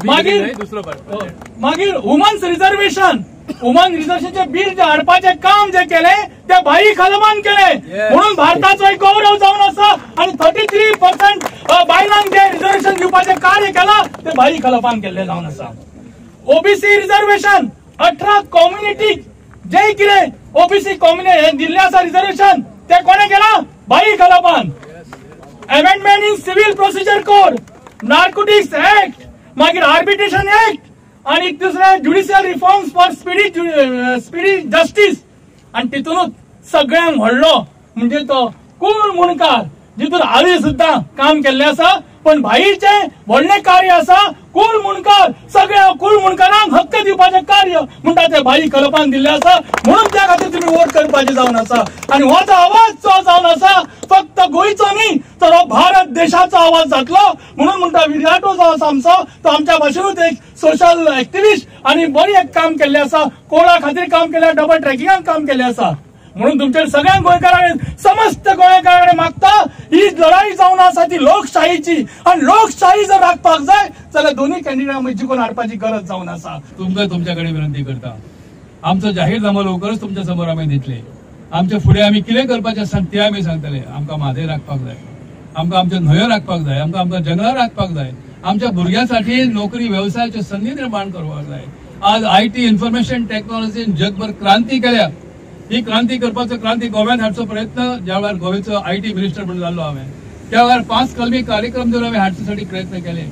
मागीर women's reservation woman bill जे हाडपाचे काम जे केले ते भाई खलमान केले म्हणून भारताचो एक गौरव जावन आसा आणि 33% बायलांक जे रिझर्वेशन दिवपाचे कार्य केला ते भाई खलमान केल्ले जावन आसा. ओबीसी रिझर्वेशन 18 कम्युनिटी जे कितें ओबीसी कम्युनिटी दिल्ले आसा रिझर्वेशन ते कोणे केला भाई खलमान. Amendment in civil procedure code, narcotics act, मागीर आर्बिट्रेशन ऍक्ट आणि दुसरे judicial reforms for speedy justice आणि तितूनच सगळ्यांक व्हडलो म्हणजे तो कुल मुणकार जितून हालीं सुद्दां काम केल्ले आसा. पण भाईचे व्हडले कार्य आसा कुल मुणकार सगळ्या कुल मुणकारांक हक्क दिवपाचे कार्य म्हणटा ते भाई खलपान दिल्ले आसा म्हणून त्या खातीर तुम्ही वोट करपाचे जावन आसा. आणि हो जो आवाज जो जावन आसा फक्त गोंयचो न्ही तर हो भारत देशाचो आवाज जातलो म्हणून म्हणटा विराटो जो आसा आमचो तो आमच्या भाशेनूच एक सोशल एक्टिविस्ट आणि बरी एक काम केल्ले आसा. कोळा खातीर काम केल्या, डबल ट्रॅकिंगाक काम केल्ले आसा. म्हणून तुमच्या सगळ्या गोंयकारांक समस्त गोंयकारांकडे मागता ही लढाई जावन आसा ती लोकशाहीची आणि लोकशाही जर राखपाक जाय जाल्यार दोन्ही कॅन्डिडेटांक जिखून हाडपाची गरज जावन आसा. तुमच्याकडे विनंती करता आमचो जाहीरनामो लवकरच तुमच्या समोर आमी दितले. आमच्या फुडें आमी कितें करपाचें आसा तें आमी सांगतले. आमकां म्हादय राखपाक जाय, आमकां आमच्यो न्हंयो राखपाक जाय, आमकां आमच्या जंगलां राखपाक जाय, आमच्या भुरग्यांसाठी नोकरी व्यवसायाच्यो संधी निर्माण करपाक जाय. आज IT इन्फॉर्मेशन टेक्नॉलॉजीन जगभर क्रांती केल्या. ही क्रांती करपाचो क्रांती गोव्यात हाडचो प्रयत्न ज्या वेळार गोव्याचो IT मिनिस्टर म्हणून जाल्लो हांवें त्या वेळार 5 कलमी कार्यक्रम जो हांवें हाडच्यासाठी प्रयत्न केले.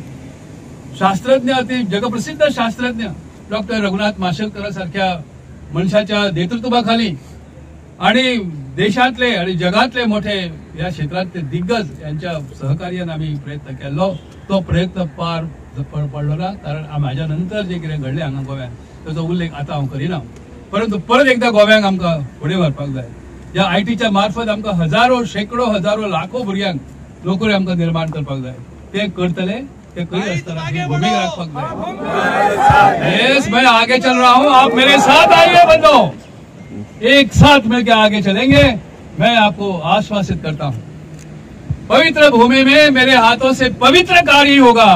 शास्त्रज्ञ अति जगप्रसिद्ध शास्त्रज्ञ डॉक्टर रघुनाथ माशेलकर सारख्या मनशाच्या नेतृत्वाखाली आणि देशातले आणि जगातले मोठे या क्षेत्रातले दिग्गज यांच्या सहकार्याने आम्ही प्रयत्न केलो. तो प्रयत्न पार पडलो ना कारण माझ्या नंतर जे कितें घडले हांगा गोव्यात ताचो उल्लेख आता हांव करिना. परंतु परत एकदा गोव्यांक आमकां फुडें व्हरपाक जाय. या ITच्या मार्फत आमकां हजारो शेकडो हजारो लाखो भुरग्यांक नोकरी आमकां निर्माण करपाक जाय. ते करतले ते करीत आसतना भूमिका राखपाक जाय. यस मैं आगे चल रहा हूँ, आप मेरे साथ आइए बंदो, एक साथ मिलकर आगे चलेंगे. मैं आपको आश्वासित करता हूँ पवित्र भूमि में मेरे हाथों से पवित्र कार्य ही होगा.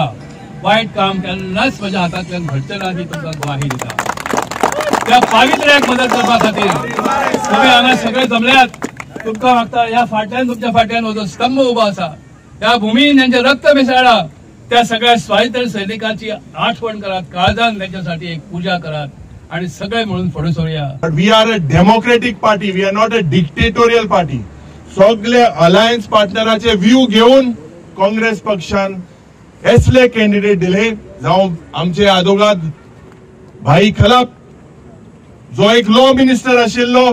वाईट काम केन्नाच म्हज्या हातांतल्यान घडचें ना ही तुमकां ग्वाही दिता. त्या पावित्र्याक मदत करपा खातीर तुम्ही हांगा सगळे जमल्यात. तुमकां मागता ह्या फाटल्यान तुमच्या फाटल्यान हो जो स्तंभ उबो आसा ह्या भुमीन ज्यांचे रक्त मिसळ्ळा त्या सगळ्या स्वातंत्र्य सैनिकांची आठवण करात, काळजान त्यांच्यासाठी एक पूजा करात आणि सगळे मिळून फुडें सरूया. We are a democratic party, we are not a dictatorial party. सगळे अलायन्स पार्टनराचे व्ह्यू घेऊन काँग्रेस पक्षान असले कॅन्डिडेट दिले. जावं आमचे आदोगाद भाई खलप जो एक लॉ मिनिस्टर आशिल्लो,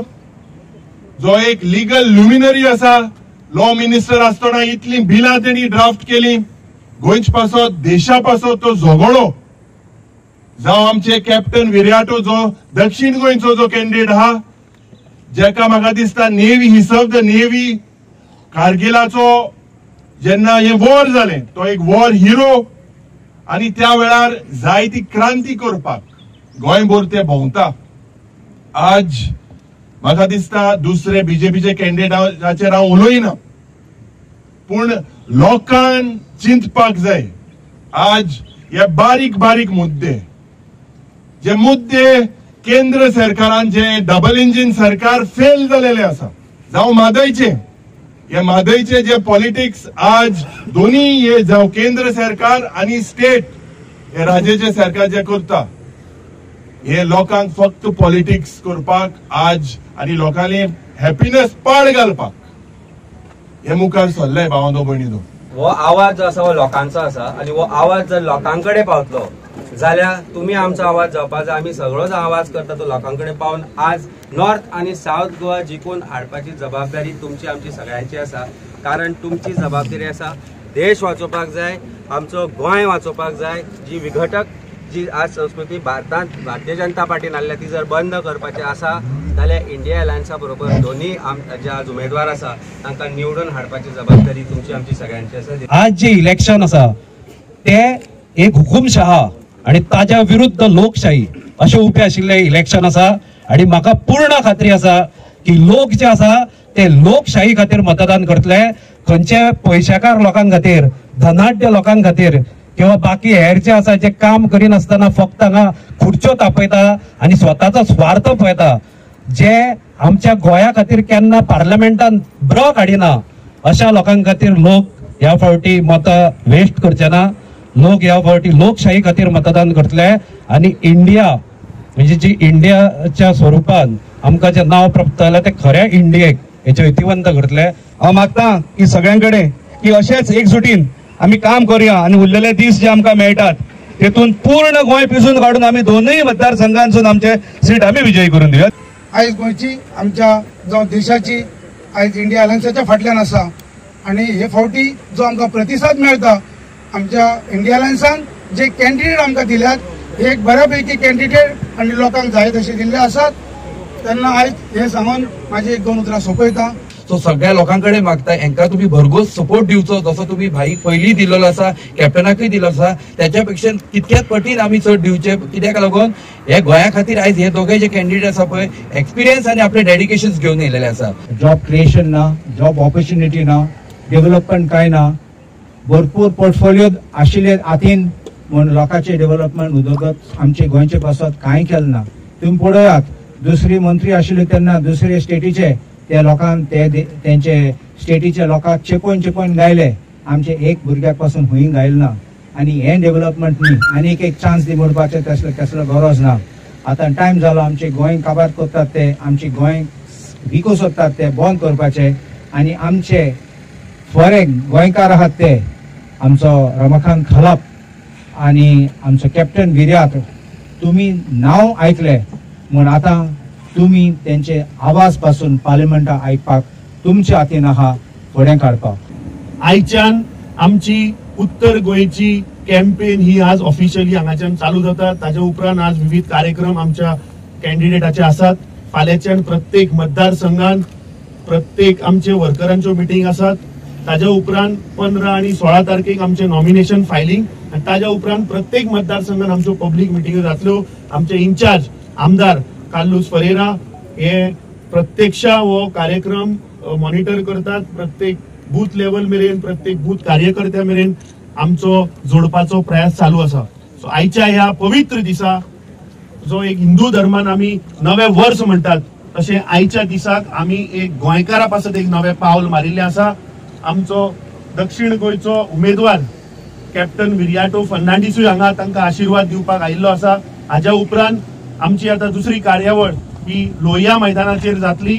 जो एक लिगल ल्युमिनरी आसा, लॉ मिनिस्टर आसतना इतली बिलां तेणी ड्राफ्ट केली गोंयच पासत देशा पासत तो झगडो. जावं आमचे कॅप्टन विराटो जो दक्षिण गोंयचो जो कॅन्डिडेट आहा जेका म्हाका दिसता navy he serve the navy कारगिलाचो जेन्ना हे वॉर जालें तो एक वॉर हिरो आणि त्या वेळार जायती क्रांती करपाक गोंयभर ते भोंवता. आज म्हाका दिसता दुसरे बीजेपीचे कॅन्डिडेटाचेर हांव उलयना पूण लोकांक चिंतपाक जाय. आज हे बारीक बारीक मुद्दे जे मुद्दे केंद्र सरकारान जे डबल इंजिन सरकार फेल झालेले आसा जावं म्हादयचे हे म्हादयचे जे पॉलिटिक्स आज दोन्ही हे जावं केंद्र सरकार आणि स्टेट हे राज्याचे सरकार जे करता हे लोकांक फक्त पॉलिटिक्स करपाक आज आणि लोकांनी हॅपीनेस पाड घालपाक हे मुखार सरले भावांनो भयणीनो. हो आवाज जो आसा हो लोकांचो आसा आणि हो आवाज जर लोकांकडे पावतलो जाल्यार तुम्ही आमचो आवाज जावपा जाय. आमी सगळो जो आवाज करता तो लोकांकडे पावन आज नॉर्थ आणि साऊथ गोवा जिखून हाडपाची जबाबदारी तुमची आमची सगळ्यांची आसा. कारण तुमची जबाबदारी आसा देश वाचोवपाक जाय, आमचो गोंय वाचोवपाक जाय. जी विघटक जी आज संस्कृती भारतांत भारतीय जनता पार्टीन हाडल्या ती जर बंद करपाची आसा जाल्यार इंडिया अलायन्सा बरोबर दोन्ही जे आज उमेदवार आसा तांकां निवडून हाडपाची जबाबदारी तुमची आमची सगळ्यांची आसा. आज जे इलेक्शन आसा ते एक हुकुमशहा आणि ताच्या विरुद्ध लोकशाही अशें उबे आशिल्ले इलेक्शन आसा. आणि म्हाका पूर्ण खात्री आसा की लोक जे आसा ते लोकशाही खातीर मतदान करतले. खंयचे पयशेकार लोकांक खातीर धनाढ्य लोकांक खातीर किंवा बाकी हेरचे आसा जे काम करिनासतना फक्त हांगा खुर्च्यो तापयता आनी स्वताचो स्वार्थ पळयता, जे आमच्या गोंया खातीर केन्ना पार्लमेंटान ब्र काडिना, अशा लोकां खातीर लोक ह्या फावटी मतां वेस्ट करचे ना. लोक ह्या फावटी लोकशाही खातीर मतदान करतले आणि इंडिया म्हणजे जी इंडियाच्या स्वरूपान आमकां जे नाव प्राप्त जालें ते खऱ्या इंडियेक हेचे इतिवंत करतले. हांव मागता की सगळ्यांकडे की अशेंच एकजुटीन आमी काम करूया आणि उरलेले दीस जे आमकां मेळटात तेतून पूर्ण गोंय पिसून काडून आमी दोनूय मतदारसंघांसून आमचे सीट आमी विजयी करून दिवया. आयज गोंयची आमच्या जावं देशाची आयज इंडिया अलायन्साच्या फाटल्यान आसा आणि हे फावटी जो आमकां प्रतिसाद मेळटा आमच्या इंडिया अलायन्सान जे कॅन्डिडेट आमकां दिल्यात एक बऱ्यापैकी कॅन्डिडेट आणि लोकांक जाय तशे दिल्ले आसात. तेन्ना आयज हे सांगून माझी एक दोन उतरां सोंपयता. सो सगळ्या लोकांकडे मागता हांकां तुम्ही भरघोस सपोर्ट दिवचो, जसो तुम्ही भाई पयलीं दिलेलो आसा, कॅप्टनाकूय दिलो आसा, त्याच्यापेक्षा कितक्याच पटीन आमी चड दिवचे. कित्याक लागून हे गोंया खातीर आयज हे दोघे जे कॅन्डिडेट आसा पळय एक्सपिरियन्स आनी आपले डेडिकेशन्स घेवन येयलेले आसा. जॉब क्रिएशन ना, जॉब ऑपॉर्च्युनिटी ना, डेव्हलपमेंट काय ना, भरपूर पोर्टफोलियो आशिल्ले हातीन म्हूण लोकांचे डेव्हलपमेंट उदोगत आमचे गोंयचे पासत कांय केलें ना. तुम्ही पळयात दुसरी मंत्री आशिल्ले तेन्ना दुसरे स्टेटीचे त्या लोकांक तेंचे स्टेटीच्या लोकांक चेपवन चेपवन गायले, आमचे एक भुरग्याक पासून हुंय गायले ना. आनी हे डेव्हलपमेंट न्ही, आनी एक चान्स दी म्हणपाचे कसलो गरज ना. आतां टायम जालो आमचे गोंय काबार करतात ते, आमचे गोंय विकू सोदतात ते बंद करपाचे. आनी आमचे फॉरेन गोंयकार आहात ते आमचो रमाकांत खलाप आनी आमचो कॅप्टन विर्यात, तुम्ही नाव ऐकले म्हण आतां तुम्ही त्यांचे आवाज पासून पार्लिमेंटात आयकपाक तुमच्या हातीन आहा फुडें काडपाक. आयच्यान आमची उत्तर गोंयची कॅम्पेन ही आज ऑफिशियली हांगाच्यान चालू जाता. ताजे उपरांत आज विविध कार्यक्रम आमच्या कॅन्डिडेटाचे आसात. फाल्यांच्यान प्रत्येक मतदारसंघात प्रत्येक आमचे वर्करांच्यो मिटींग आसात. ताज्या उपरांत 15 आणि 16 तारखेक आमचे नॉमिनेशन फायलिंग आणि ताज्या उपरांत प्रत्येक मतदारसंघात आमच्यो पब्लीक मिटींग जातल्यो. आमचे इन्चार्ज आमदार कार्लोस फरेरा हे प्रत्यक्ष हो कार्यक्रम मॉनिटर करतात. प्रत्येक बूथ लेवल मेरेन प्रत्येक बूथ कार्यकर्त्या मेरेन आमचो जोडपाचो प्रयास चालू आसा. सो आयच्या ह्या पवित्र दिसा जो एक हिंदू धर्मान आमी नवे वर्स म्हणटात तशें आयच्या दिसाक आमी एक गोंयकारा पासत एक नवे पावल मारिल्ले आसा. आमचो दक्षिण गोंयचो उमेदवार कॅप्टन विर्याटो फर्नांडीसूय हांगा तांकां आशिर्वाद दिवपाक आयिल्लो आसा. हाज्या उपरांत आमची आतां दुसरी कार्यावळ ही लोहिया मैदानाचेर जातली.